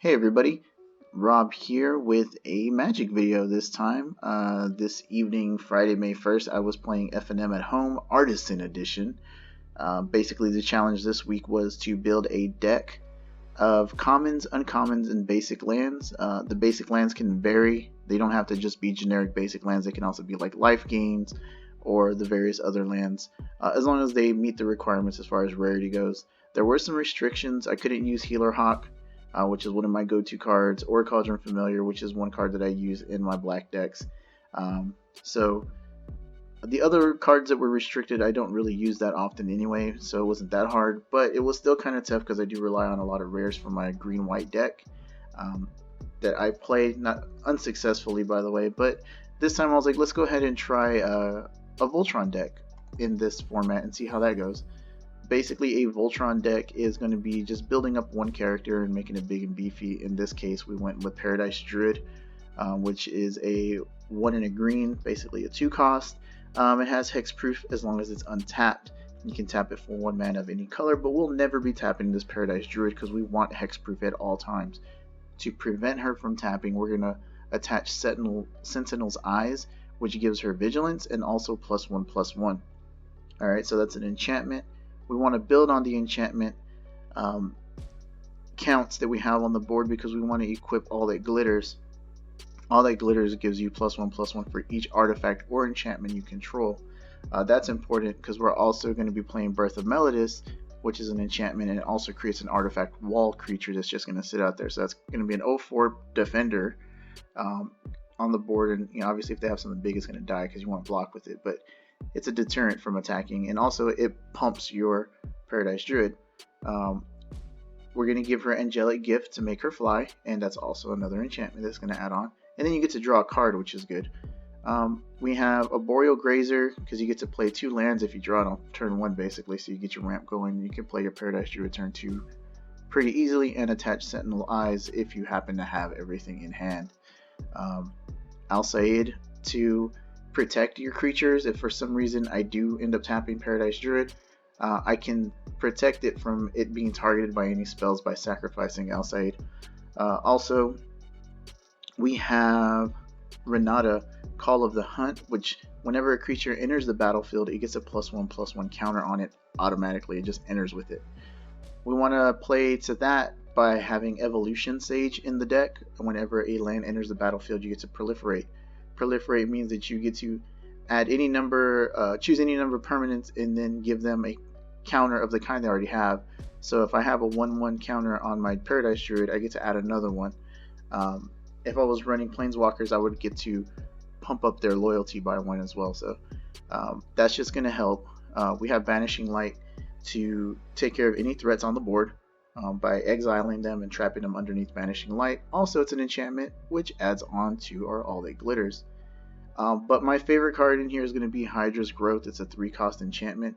Hey everybody, Rob here with a magic video this time. This evening, Friday, May 1st, I was playing F&M at home, Artisan edition. Basically, the challenge this week was to build a deck of commons, uncommons, and basic lands. The basic lands can vary. They don't have to just be generic basic lands. They can also be like life gains or the various other lands, as long as they meet the requirements as far as rarity goes. There were some restrictions. I couldn't use Healer Hawk, which is one of my go-to cards, or Cauldron Familiar, which is one card that I use in my black decks. So the other cards that were restricted, I don't really use that often anyway, so it wasn't that hard, but it was still kind of tough because I do rely on a lot of rares for my green-white deck that I played, not unsuccessfully by the way, but this time I was like, let's go ahead and try a Voltron deck in this format and see how that goes. Basically, a Voltron deck is going to be just building up one character and making it big and beefy. In this case, we went with Paradise Druid, which is a 1 and a green, basically a 2 cost. It has hexproof as long as it's untapped. You can tap it for 1 mana of any color, but we'll never be tapping this Paradise Druid because we want hexproof at all times. To prevent her from tapping, we're going to attach Sentinel's Eyes, which gives her vigilance and also +1/+1. Alright, so that's an enchantment. We want to build on the enchantment counts that we have on the board because we want to equip All That Glitters. All That Glitters gives you +1/+1 for each artifact or enchantment you control. That's important because we're also going to be playing Birth of Melodis, which is an enchantment, and it also creates an artifact wall creature that's just going to sit out there. So that's going to be an 0/4 defender on the board, and obviously if they have something big, it's going to die because you want to block with it. But it's a deterrent from attacking, and also it pumps your Paradise Druid. We're going to give her Angelic Gift to make her fly, and that's also another enchantment that's going to add on. And then you get to draw a card, which is good. We have a Boreal Grazer, because you get to play 2 lands if you draw it on turn 1, basically, so you get your ramp going. You can play your Paradise Druid turn 2 pretty easily, and attach Sentinel Eyes if you happen to have everything in hand. Alsaid to protect your creatures. If for some reason I do end up tapping Paradise Druid, I can protect it from it being targeted by any spells by sacrificing Alsaid. Also, we have Renata, Call of the Hunt, which whenever a creature enters the battlefield, it gets a +1/+1 counter on it automatically. It just enters with it. We want to play to that by having Evolution Sage in the deck. Whenever a land enters the battlefield, you get to proliferate. Proliferate means that you get to add any number, choose any number of permanents, and then give them a counter of the kind they already have. So if I have a 1/1 counter on my Paradise Druid, I get to add another one. If I was running Planeswalkers, I would get to pump up their loyalty by 1 as well. So that's just going to help. We have Vanishing Light to take care of any threats on the board by exiling them and trapping them underneath Vanishing Light. Also, it's an enchantment which adds on to our All That Glitters. But my favorite card in here is going to be Hydra's Growth. It's a 3-cost enchantment.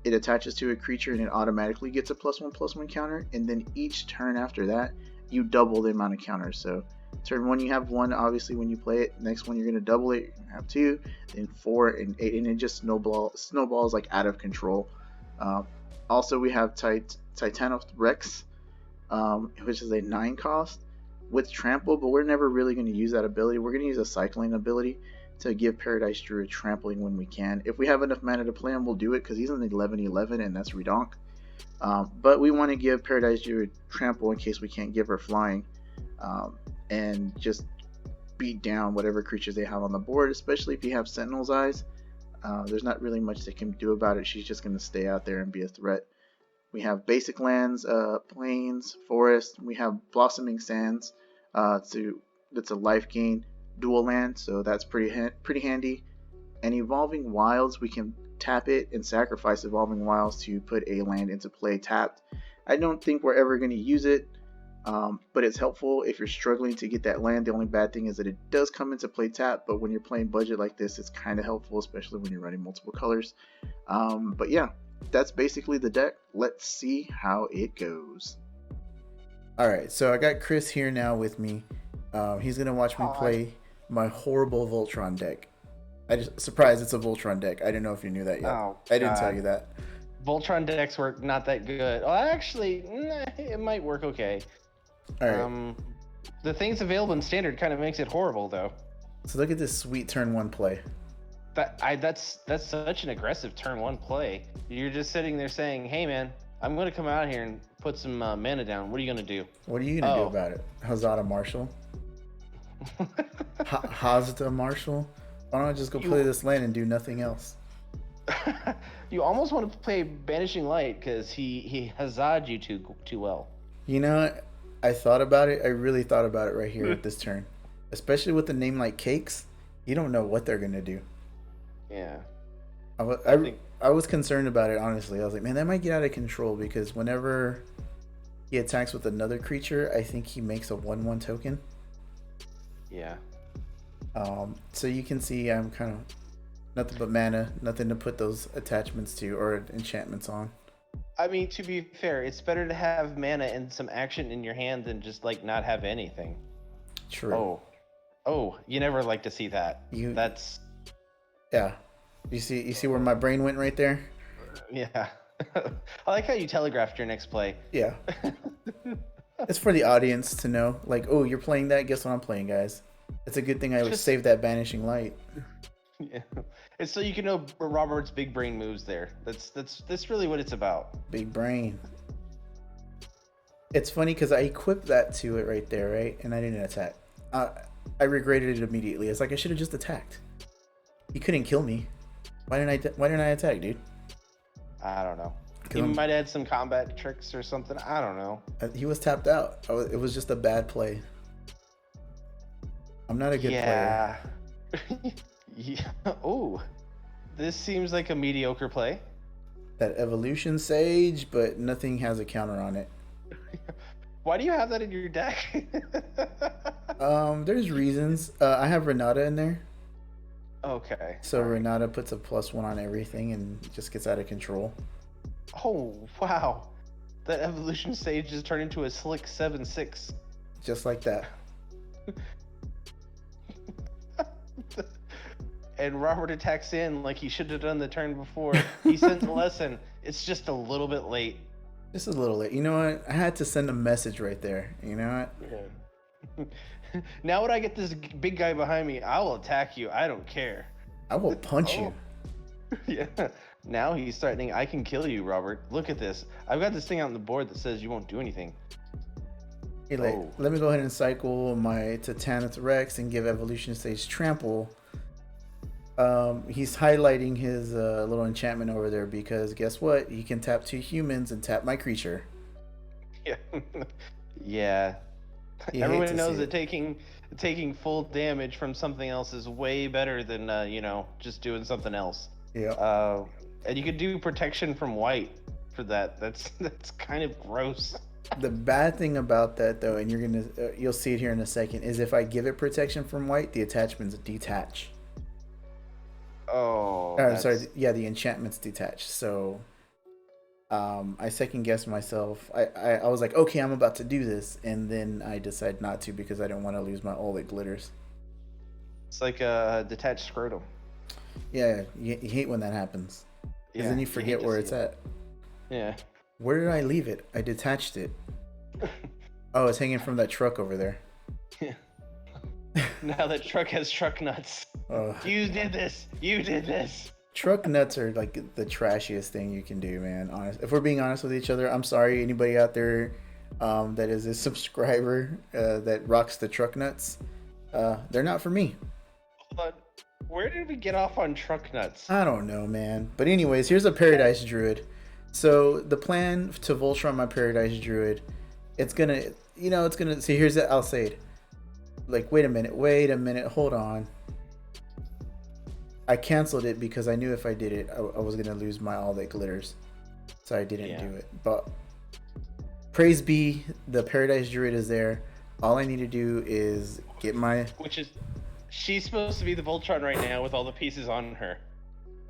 It attaches to a creature and it automatically gets a +1/+1 counter, and then each turn after that you double the amount of counters. So turn 1 you have 1, obviously when you play it. Next one you're going to double it, you're going to have 2, then 4 and 8, and it just snowballs like out of control. Also we have Titanos Rex, which is a 9-cost with trample, but we're never really going to use that ability. We're going to use a cycling ability to give Paradise Druid trampling when we can. If we have enough mana to play him, we'll do it because he's an 11/11 and that's redonk. But we want to give Paradise Druid trample in case we can't give her flying, and just beat down whatever creatures they have on the board, especially if you have Sentinel's Eyes. There's not really much they can do about it. She's just going to stay out there and be a threat. We have basic lands, plains, forest. We have Blossoming Sands. That's a life gain dual land, so that's pretty handy. And Evolving Wilds, we can tap it and sacrifice Evolving Wilds to put a land into play tapped. I don't think we're ever going to use it, but it's helpful if you're struggling to get that land. The only bad thing is that it does come into play tapped, but when you're playing budget like this, it's kind of helpful, especially when you're running multiple colors. But yeah, that's basically the deck. Let's see how it goes. Alright, so I got Chris here now with me. He's going to watch me play my horrible Voltron deck. Surprised it's a Voltron deck. I didn't know if you knew that yet. Oh, I didn't tell you that. Voltron decks work not that good. Well, actually, it might work okay. All right. The things available in standard kind of makes it horrible, though. So look at this sweet turn 1 play. That's such an aggressive turn 1 play. You're just sitting there saying, "Hey, man, I'm going to come out here and put some mana down. What are you going to do?" What are you gonna do about it? Hazada Marshall? Hazda Marshall? Why don't I just go play this land and do nothing else? You almost want to play Banishing Light because he hazard you too well. You know, I thought about it. I really thought about it right here at this turn. Especially with a name like Cakes, you don't know what they're gonna do. Yeah. I was concerned about it, honestly. I was like, man, that might get out of control because whenever he attacks with another creature, I think he makes a 1/1 token. Yeah. So you can see I'm kind of nothing but mana, nothing to put those attachments to or enchantments on. I mean, to be fair, it's better to have mana and some action in your hand than just like not have anything. True. Oh, you never like to see that. That's yeah. You see where my brain went right there? Yeah. I like how you telegraphed your next play. Yeah. It's for the audience to know, like, oh, you're playing that? Guess what I'm playing, guys? It's a good thing I would save that Banishing Light. Yeah. It's so you can know Robert's big brain moves there. That's really what it's about. Big brain. It's funny because I equipped that to it right there, right? And I didn't attack. I regretted it immediately. It's like I should have just attacked. He couldn't kill me. Why didn't I attack, dude? I don't know. He might add some combat tricks or something. I don't know. He was tapped out. It was just a bad play. I'm not a good player. Yeah. Oh, this seems like a mediocre play. That Evolution Sage, but nothing has a counter on it. Why do you have that in your deck? There's reasons. I have Renata in there. Okay. So Renata puts a +1 on everything and just gets out of control. Oh, wow. That Evolution Sage just turned into a slick 7/6. Just like that. And Robert attacks in like he should have done the turn before. He sends a lesson. It's just a little bit late. Just a little late. You know what? I had to send a message right there. You know what? Yeah. Now when I get this big guy behind me, I will attack you. I don't care. I will punch you. Yeah. Now he's threatening, I can kill you, Robert. Look at this. I've got this thing on the board that says you won't do anything. Hey, let me go ahead and cycle my Titanith Rex and give Evolution Stage Trample. He's highlighting his little enchantment over there because guess what? He can tap 2 humans and tap my creature. Yeah. Yeah. Everyone knows that taking full damage from something else is way better than just doing something else. Yeah. And you could do protection from white for that. That's kind of gross. The bad thing about that, though, and you'll see it here in a second, is if I give it protection from white, the attachments detach. Oh. Sorry. Yeah, the enchantments detach. So, I second guessed myself. I was like, okay, I'm about to do this, and then I decided not to because I didn't want to lose my all that glitters. It's like a detached scrotum. Yeah, you hate when that happens. Because then you forget where it's at. Yeah. Where did I leave it? I detached it. Oh, it's hanging from that truck over there. Yeah. Now that truck has truck nuts. You did this. You did this. Truck nuts are like the trashiest thing you can do, man. Honest. If we're being honest with each other, I'm sorry. Anybody out there that is a subscriber that rocks the truck nuts, they're not for me. Hold on. Where did we get off on truck nuts? I don't know, man. But anyways, here's a Paradise Druid. So the plan to Voltron my Paradise Druid, it's gonna, see, here's that, I'll say it. Like, wait a minute, hold on. I canceled it because I knew if I did it, I was gonna lose my all that glitters. So I didn't do it. But praise be, the Paradise Druid is there. All I need to do is get my... She's supposed to be the Voltron right now with all the pieces on her.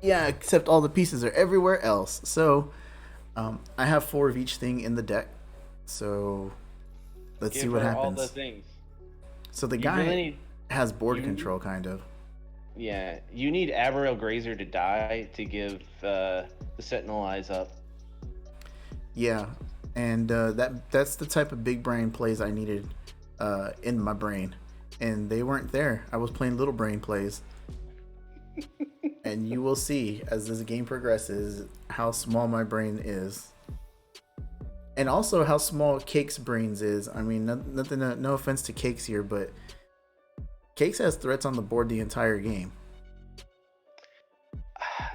Yeah, except all the pieces are everywhere else. So, I have 4 of each thing in the deck. So, let's see what happens. All the things. So the guy has board control, kind of. Yeah, you need Averill Grazer to die to give the Sentinel Eyes up. Yeah, and that's the type of big brain plays I needed in my brain, and they weren't there. I was playing little brain plays, and you will see as this game progresses how small my brain is, and also how small Cake's brains is. I mean, nothing, no offense to Cakes here, but Cakes has threats on the board the entire game.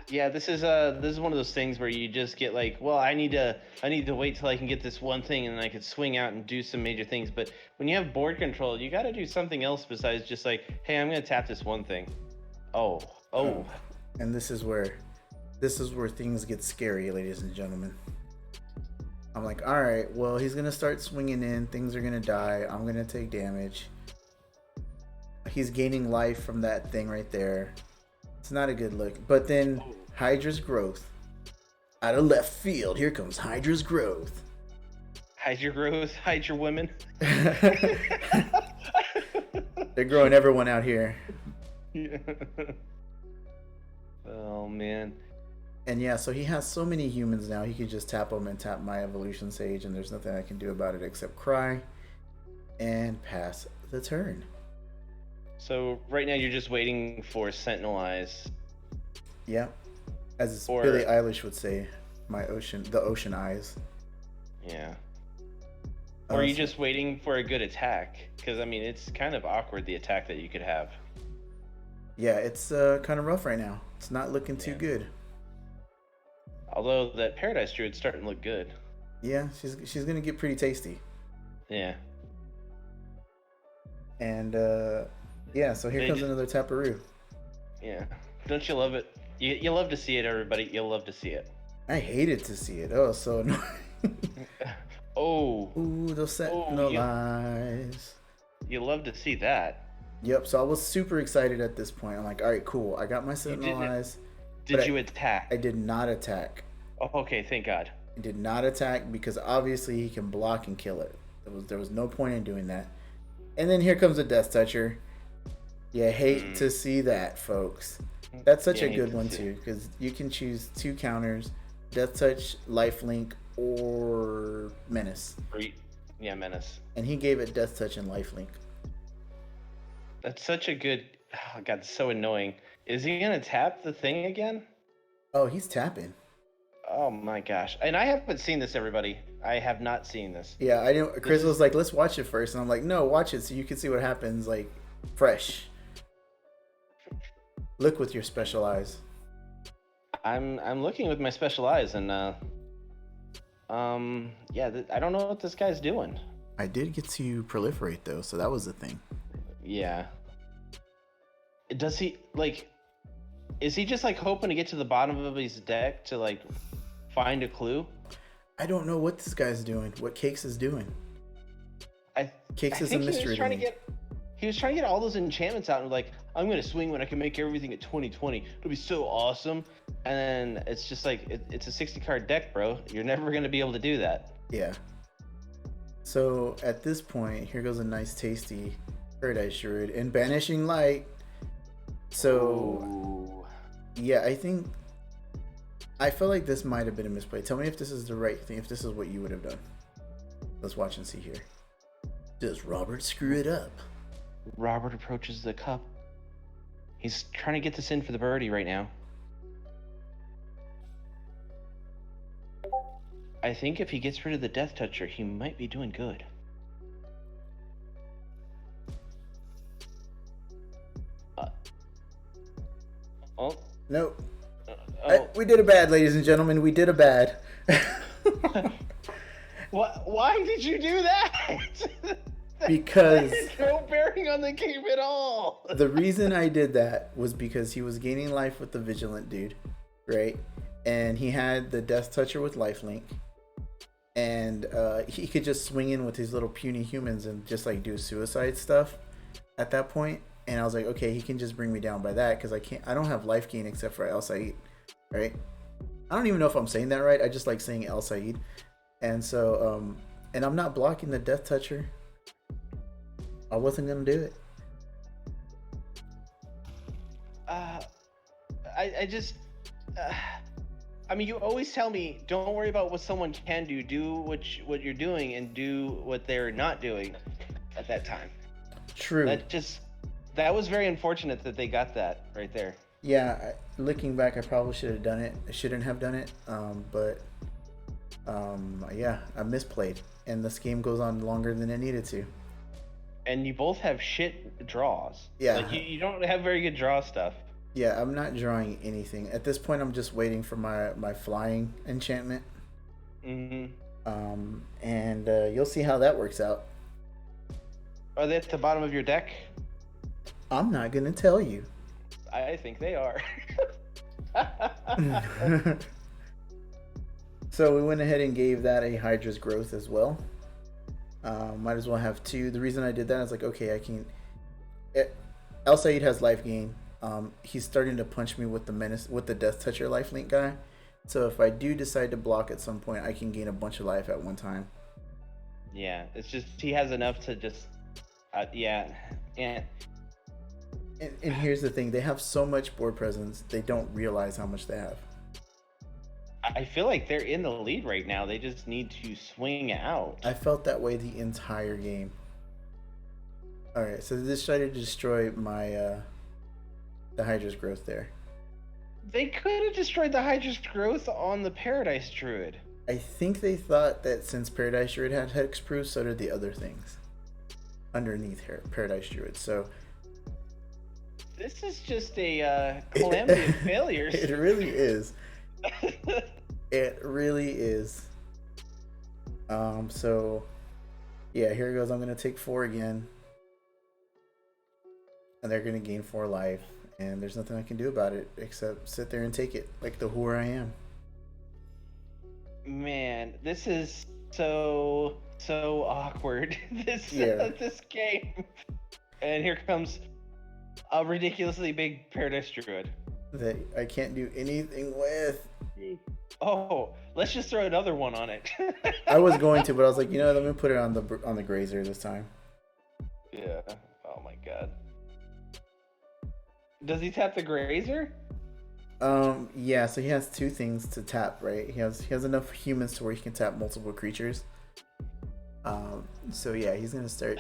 Yeah, this is one of those things where you just get like, well, I need to wait till I can get this one thing and then I can swing out and do some major things. But when you have board control, you got to do something else besides just like, hey, I'm gonna tap this one thing. Oh. And this is where things get scary, ladies and gentlemen. I'm like, all right, well, he's gonna start swinging in. Things are gonna die. I'm gonna take damage. He's gaining life from that thing right there. It's not a good look. But then Hydra's growth. Out of left field, here comes Hydra's growth. Hydra growth, Hydra women. They're growing everyone out here. Yeah. Oh man. And yeah, so he has so many humans now. He could just tap them and tap my evolution sage, and there's nothing I can do about it except cry and pass the turn. So right now you're just waiting for Sentinel Eyes. Yeah, as Billie Eilish would say, the ocean eyes. Yeah. Or are you just waiting for a good attack? Because I mean, it's kind of awkward, the attack that you could have. Yeah, it's kind of rough right now. It's not looking too good. Although that Paradise Druid's starting to look good. Yeah, she's gonna get pretty tasty. Yeah. And yeah, so here comes another Taparoo. Yeah. Don't you love it? You love to see it, everybody. You'll love to see it. I hated to see it. Oh, so annoying. Oh. Ooh, those Sentinel Eyes. You love to see that. Yep, so I was super excited at this point. I'm like, all right, cool. I got my Sentinel Eyes. Did you attack? I did not attack. Oh, okay, thank God. I did not attack because obviously he can block and kill it. There was no point in doing that. And then here comes a Death Toucher. You hate to see that, folks. That's such a good one too, because you can choose 2 counters: Death Touch, Lifelink, or Menace. Yeah, Menace. And he gave it Death Touch and Lifelink. That's such a good. Oh God, it's so annoying. Is he gonna tap the thing again? Oh, he's tapping. Oh my gosh! And I haven't seen this, everybody. I have not seen this. Yeah, I didn't. Chris was like, "Let's watch it first," and I'm like, "No, watch it so you can see what happens, like fresh. Look with your special eyes." I'm looking with my special eyes, and yeah, I don't know what this guy's doing. I did get to proliferate though, so that was the thing. Yeah. Does he like? Is he just like hoping to get to the bottom of his deck to like find a clue? I don't know what this guy's doing. What Cakes is doing. Cakes is a mystery to me. He was trying to get all those enchantments out and like, I'm gonna swing when I can make everything at 2020. It'll be so awesome. And then it's just like it's a 60 card deck, bro. You're never gonna be able to do that. Yeah. So at this point, here goes a nice tasty Paradise Druid and Banishing Light. So yeah, I feel like this might have been a misplay. Tell me if this is the right thing, if this is what you would have done. Let's watch and see here. Does Robert screw it up? Robert approaches the cup. He's trying to get this in for the birdie right now. I think if he gets rid of the Death Toucher, he might be doing good. Oh. Nope. We did a bad, ladies and gentlemen. We did a bad. Why did you do that? Because no bearing on the game at all. The reason I did that was because he was gaining life with the Vigilant dude, right? And he had the Death Toucher with Lifelink, and he could just swing in with his little puny humans and just like do suicide stuff at that point. And I was like, okay, he can just bring me down by that because I don't have life gain except for El Said, right? I don't even know if I'm saying that right. I just like saying El Said. And so, and I'm not blocking the Death Toucher. I wasn't gonna do it. I mean, you always tell me, don't worry about what someone can do. Do what you're doing, and do what they're not doing at that time. True. That was very unfortunate that they got that right there. Yeah, looking back, I probably should have done it. I shouldn't have done it. But yeah, I misplayed, and this game goes on longer than it needed to. And you both have shit draws. Yeah. Like you don't have very good draw stuff. Yeah, I'm not drawing anything at this point. I'm just waiting for my flying enchantment. Mm-hmm. And you'll see how that works out. Are they at the bottom of your deck? I'm not gonna tell you. I think they are. So we went ahead and gave that a Hydra's growth as well. Might as well have two. The reason I did that is like, okay, I can. El Said has life gain. He's starting to punch me with the Death Toucher lifelink guy. So if I do decide to block at some point, I can gain a bunch of life at one time. Yeah, it's just he has enough to just, yeah. And here's the thing: they have so much board presence, they don't realize how much they have. I feel like they're in the lead right now. They just need to swing out. I felt that way the entire game. All right, so this tried to destroy my the Hydra's growth there. They could have destroyed the Hydra's growth on the Paradise Druid. I think they thought that since Paradise Druid had hexproof, so did the other things underneath here, Paradise Druid. So this is just a calamity of failures. It really is. It really is. So yeah, here it goes. I'm gonna take 4 again, and they're gonna gain 4 life, and there's nothing I can do about it except sit there and take it like the whore I am. Man, this is so awkward. This game. And here comes a ridiculously big Paradise Druid that I can't do anything with. Oh, let's just throw another one on it. I was going to, but I was like, let me put it on the Grazer this time. Yeah. Oh my god. Does he tap the Grazer? Yeah. So he has 2 things to tap, right? He has enough humans to where he can tap multiple creatures. So yeah, he's gonna start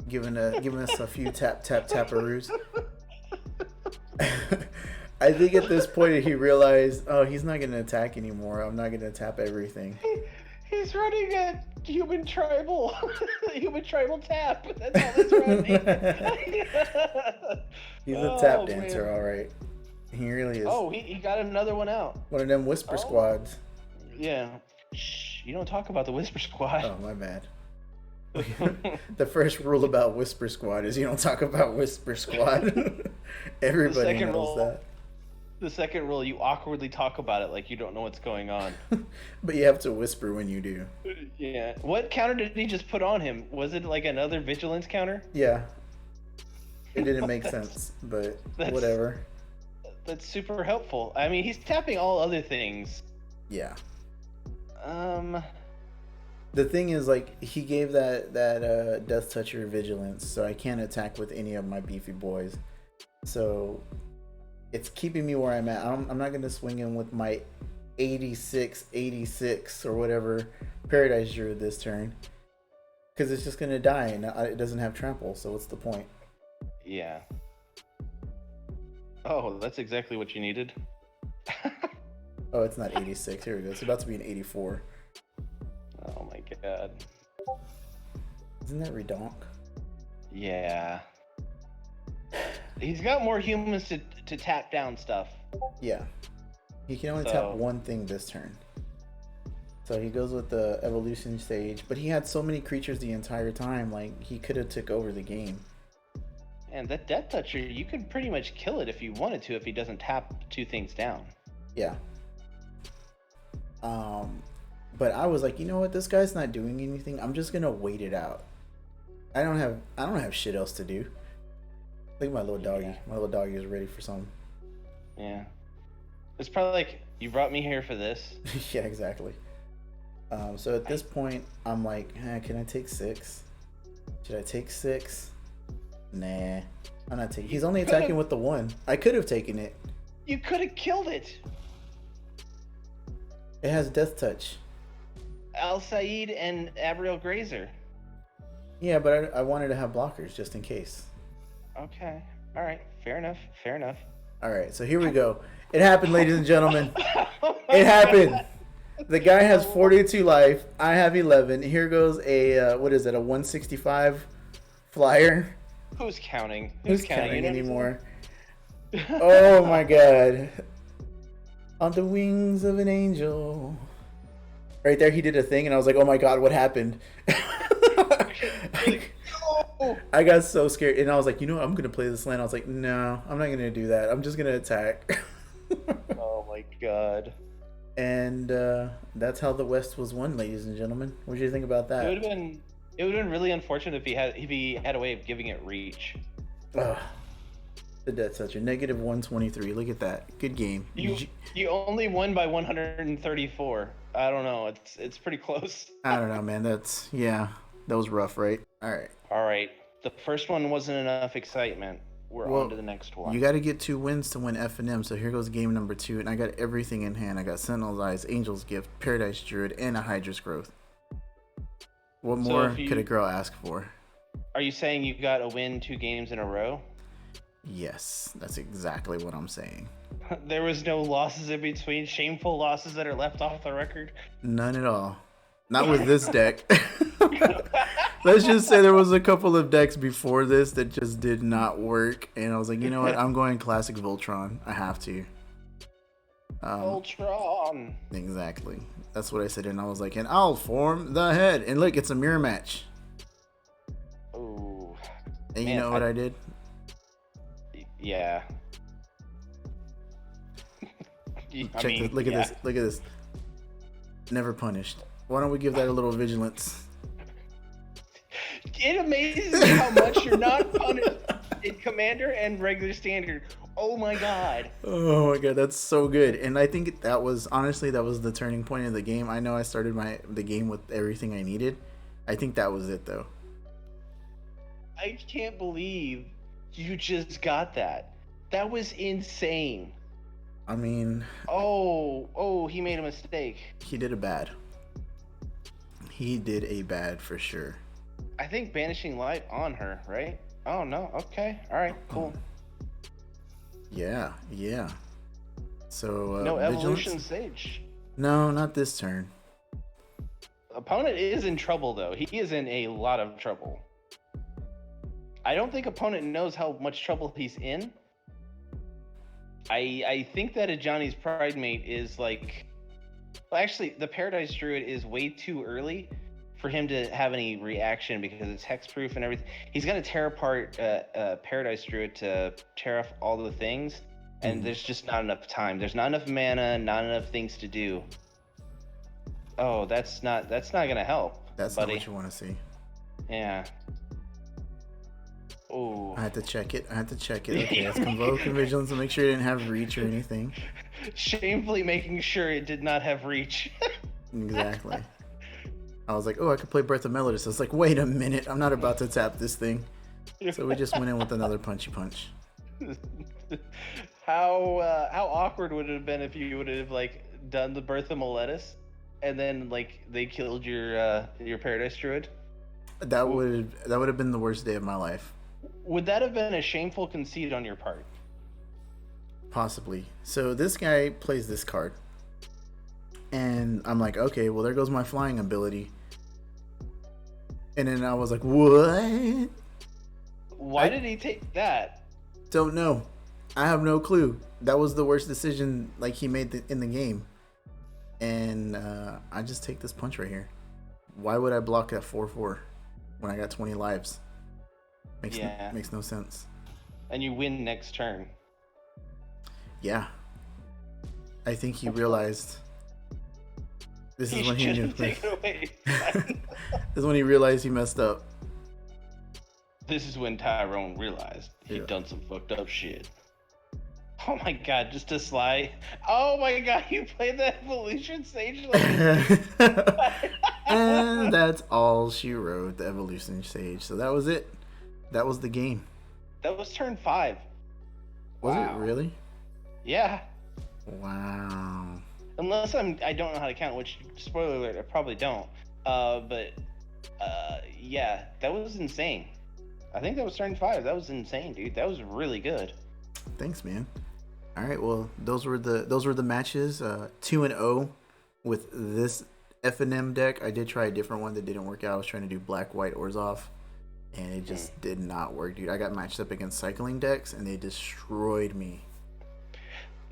giving us a few taparoos. I think at this point he realized, oh, he's not gonna attack anymore. I'm not gonna tap everything. He's running a human tribal tap. That's all that's running. He's a tap dancer, man. All right. He really is. Oh, he got another one out. One of them Whisper Squads. Yeah. Shh, you don't talk about the Whisper Squad. Oh, my bad. The first rule about Whisper Squad is you don't talk about Whisper Squad. Everybody knows that. The second rule, you awkwardly talk about it like you don't know what's going on. But you have to whisper when you do. Yeah. What counter did he just put on him? Was it like another vigilance counter? Yeah. It didn't make sense, but whatever. That's super helpful. I mean, he's tapping all other things. Yeah. The thing is, like, he gave that Death Toucher vigilance, so I can't attack with any of my beefy boys. So it's keeping me where I'm at. I'm not going to swing in with my 86 or whatever Paradise Druid this turn, because it's just going to die, and it doesn't have trample, so what's the point? Yeah. Oh, that's exactly what you needed. Oh, it's not 86. Here we go. It's about to be an 84. Oh my god. Isn't that redonk? Yeah. He's got more humans to tap down stuff. Yeah. He can only tap one thing this turn. So he goes with the evolution stage, but he had so many creatures the entire time, like he could have took over the game. And that Death Toucher, you could pretty much kill it if you wanted to, if he doesn't tap 2 things down. Yeah. But I was like, you know what? This guy's not doing anything. I'm just gonna wait it out. I don't have shit else to do. Look at my little doggy. Yeah. My little doggy is ready for something. Yeah. It's probably like, you brought me here for this. Yeah, exactly. So at this point, I'm like, can I take 6? Should I take 6? Nah. I'm not taking. He's only attacking with the 1. I could have taken it. You could have killed it. It has Death Touch. Al Said and Abriel Grazer. Yeah, but I wanted to have blockers just in case. Okay. All right. Fair enough. Fair enough. All right, so here we go. It happened, ladies and gentlemen. Oh my It happened. God. The guy has 42 life. I have 11. Here goes a what is it? A 165 flyer. Who's counting? Who's counting You know anymore? what I'm saying? Oh my god. On the wings of an angel. Right there, he did a thing, and I was like, "Oh my god, what happened?" I got so scared, and I was like, "You know what? I'm gonna play this land." I was like, "No, I'm not gonna do that. I'm just gonna attack." Oh my god. And that's how the West was won, ladies and gentlemen. What do you think about that? It would have been really unfortunate if he had a way of giving it reach. Ugh. The Death Toucher, negative 123. Look at that. Good game. You only won by 134. I don't know. It's pretty close. I don't know, man. That was rough, right? All right. All right. The first one wasn't enough excitement. We're on to the next one. You got to get 2 wins to win F&M. So here goes game number 2, and I got everything in hand. I got Sentinel's Eyes, Angel's Gift, Paradise Druid, and a Hydra's Growth. What more could a girl ask for? Are you saying you got a win 2 games in a row? Yes, that's exactly what I'm saying. There was no losses in between, shameful losses that are left off the record? None at all. Not with this deck. Let's just say there was a couple of decks before this that just did not work, and I was like, you know what? I'm going classic Voltron. I have to. Voltron. Exactly. That's what I said, and I was like, and I'll form the head. And look, it's a mirror match. Ooh. And you know what I did? Yeah. Look at this. Look at this. Never punished. Why don't we give that a little vigilance? It amazes me how much you're not punished in Commander and regular standard. Oh my god. Oh my god, that's so good. And I think that was the turning point of the game. I know I started the game with everything I needed. I think that was it though. I can't believe you just got that. That was insane. I mean... Oh, he made a mistake. He did a bad. He did a bad for sure. I think Banishing Light on her, right? Oh, no. Okay. All right. Cool. Yeah. So, no Evolution Vigilance? Sage. No, not this turn. Opponent is in trouble, though. He is in a lot of trouble. I don't think opponent knows how much trouble he's in. I think that a Johnny's Pride Mate is like... Well, actually, the Paradise Druid is way too early for him to have any reaction because it's hexproof and everything. He's got to tear apart Paradise Druid to tear off all the things, and there's just not enough time. There's not enough mana, not enough things to do. Oh, that's not gonna help. That's buddy. Not what you want to see. Yeah. Oh. I had to check it. Okay, let's convoke Vigilance and make sure it didn't have reach or anything. Shamefully making sure it did not have reach. Exactly. I was like, oh, I could play Breath of Melodus. I was like, wait a minute, I'm not about to tap this thing. So we just went in with another punchy punch. How awkward would it have been if you would have like done the Birth of Meletus and then like they killed your Paradise Druid? That would have been the worst day of my life. Would that have been a shameful conceit on your part? Possibly. So this guy plays this card. And I'm like, okay, well, there goes my flying ability. And then I was like, what? Why did he take that? Don't know. I have no clue. That was the worst decision like he made in the game. And I just take this punch right here. Why would I block at 4/4 when I got 20 lives? Makes no sense. And you win next turn. Yeah. I think he realized... This is when he knew. This is when he realized he messed up. This is when Tyrone realized he'd done some fucked up shit. Oh my god, just a sly. Oh my god, you played the Evolution Sage And that's all she wrote, the Evolution Sage. So that was it. That was the game. That was turn 5. Was it really? Yeah. Wow. unless I don't know how to count, which spoiler alert, I probably don't. But yeah, that was insane. I think that was turn 5. That was insane, dude. That was really good. Thanks, man. All right, well, those were the matches. 2-0 with this F&M deck. I did try a different one that didn't work out. I was trying to do black, white, Orzhov, and it just did not work, dude. I got matched up against cycling decks, and they destroyed me.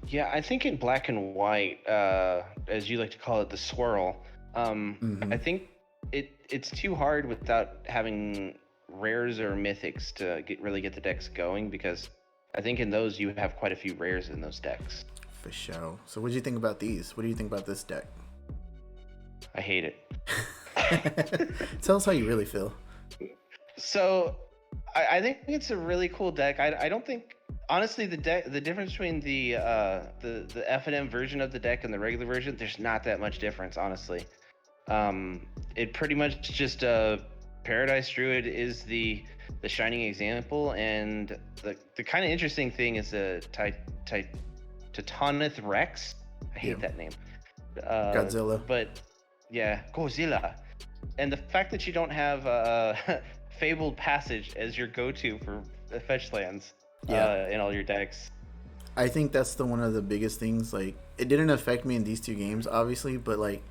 Yeah, I think in black and white, as you like to call it, the swirl. Mm-hmm. I think it's too hard without having rares or mythics to really get the decks going, because I think in those you have quite a few rares in those decks. For sure. So, what do you think about these? What do you think about this deck? I hate it. Tell us how you really feel. So, I think it's a really cool deck. I don't think, honestly, the difference between the F&M version of the deck and the regular version, there's not that much difference, honestly. It pretty much just Paradise Druid is the shining example, and the kind of interesting thing is the Titanith Rex. I hate that name. Godzilla. But yeah, Godzilla. And the fact that you don't have Fabled Passage as your go-to for fetch lands in all your decks. I think that's one of the biggest things. Like, it didn't affect me in these two games, obviously, but like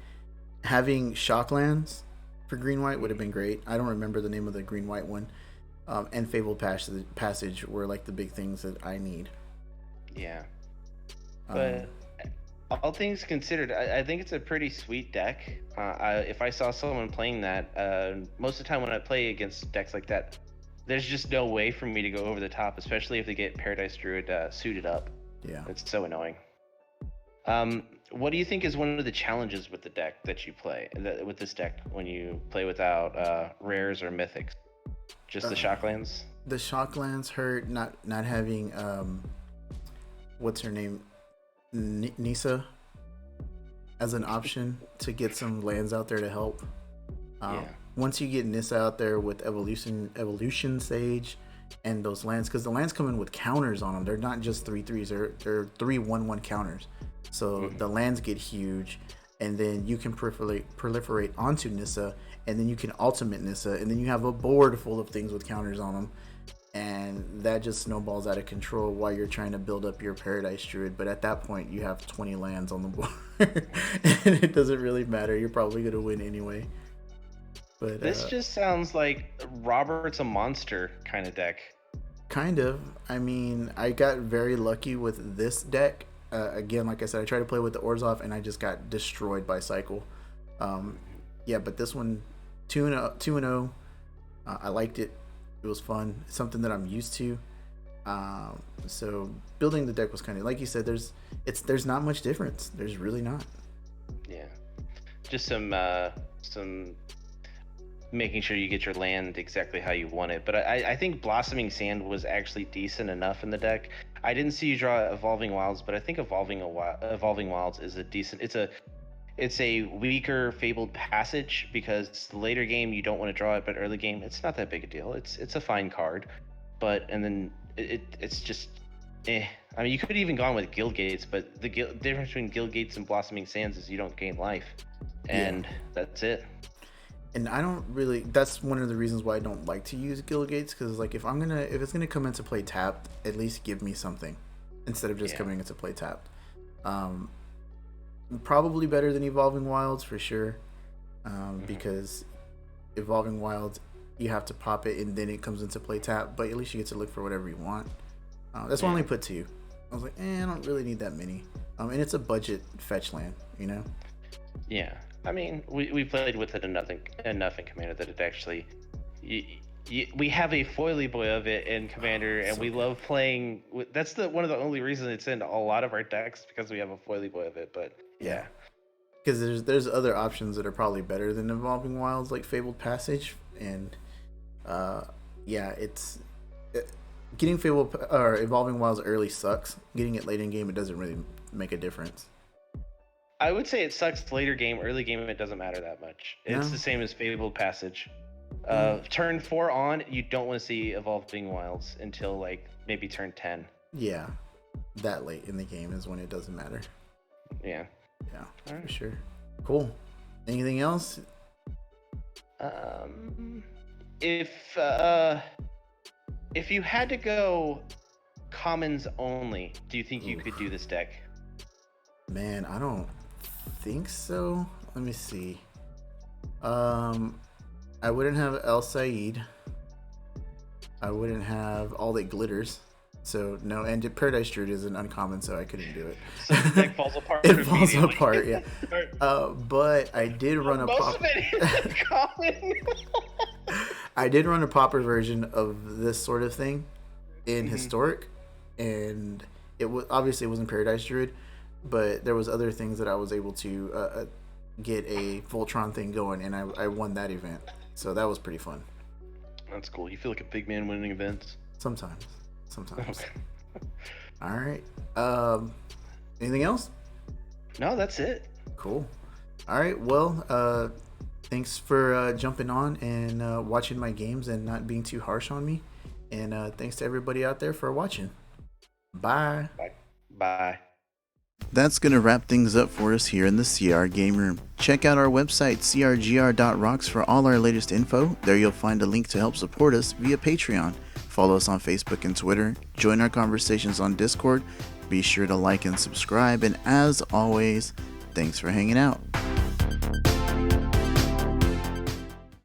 having Shocklands for green white would have been great. I don't remember the name of the green white one. And Fabled Passage were like the big things that I need. Yeah. But all things considered, I think it's a pretty sweet deck. If I saw someone playing that, most of the time when I play against decks like that, there's just no way for me to go over the top, especially if they get Paradise Druid suited up. Yeah. It's so annoying. What do you think is one of the challenges with the deck that you play, with this deck, when you play without rares or mythics? Just the Shocklands? The Shocklands hurt, not having, what's her name? Nisa as an option to get some lands out there to help. Once you get Nissa out there with Evolution Sage and those lands, because the lands come in with counters on them. They're not just 3/3s. They're 3/1/1 counters. So the lands get huge, and then you can proliferate onto Nissa, and then you can ultimate Nissa, and then you have a board full of things with counters on them. And that just snowballs out of control while you're trying to build up your Paradise Druid. But at that point, you have 20 lands on the board, and it doesn't really matter. You're probably going to win anyway. But this just sounds like Robert's a monster kind of deck. Kind of. I mean, I got very lucky with this deck. Again, like I said, I tried to play with the Orzhov, and I just got destroyed by Cycle. But this one, 2-0. I liked it. It was fun. It's something that I'm used to. So building the deck was kind of, like you said, there's not much difference. There's really not. Yeah, just some making sure you get your land exactly how you want it. But I think Blossoming Sand was actually decent enough in the deck. I didn't see you draw Evolving Wilds, but I think Evolving Wilds is a decent. It's a weaker Fabled Passage, because the later game you don't want to draw it, but early game it's not that big a deal. It's a fine card, and then it's just I mean, you could have even gone with Guild Gates, but the difference between Guild Gates and Blossoming Sands is you don't gain life, and that's it. And I don't really. That's one of the reasons why I don't like to use Guild Gates, because like if it's gonna come into play tapped, at least give me something instead of just coming into play tapped. Probably better than Evolving Wilds for sure, because Evolving Wilds you have to pop it and then it comes into play tap, but at least you get to look for whatever you want. That's why I only put 2. I was like, I don't really need that many. And it's a budget fetch land, you know. Yeah, I mean, we played with it enough in Commander that it actually, we have a foily boy of it in Commander, and we love playing. That's one of the only reasons it's in a lot of our decks, because we have a foily boy of it. But yeah, because there's other options that are probably better than Evolving Wilds, like Fabled Passage, and getting Fabled or Evolving Wilds early sucks. Getting it late in game, it doesn't really make a difference. I would say it sucks later game. Early game, it doesn't matter that much. It's the same as Fabled Passage. Turn 4 on, you don't want to see Evolving Wilds until like maybe turn 10. Yeah, that late in the game is when it doesn't matter. Yeah. Yeah, All for sure. Cool. Anything else? If you had to go commons only, do you think you Oof. could do this deck? Man, I don't think so. Let me see. I wouldn't have El Said. I wouldn't have All That Glitters. So no, and Paradise Druid is an uncommon, so I couldn't do it. So the deck falls apart. It falls immediately. apart, yeah. But I did run a Most of it is uncommon. I did run a proper version of this sort of thing in Historic, and it was obviously it wasn't Paradise Druid, but there was other things that I was able to get a Voltron thing going, and I won that event, so that was pretty fun. That's cool. You feel like a big man winning events. Sometimes. Okay. All right. Anything else? No, that's it. Cool. All right. Well, thanks for jumping on and watching my games and not being too harsh on me. And thanks to everybody out there for watching. Bye. Bye. That's going to wrap things up for us here in the CR Game Room. Check out our website, crgr.rocks, for all our latest info. There you'll find a link to help support us via Patreon. Follow us on Facebook and Twitter. Join our conversations on Discord. Be sure to like and subscribe. And as always, thanks for hanging out.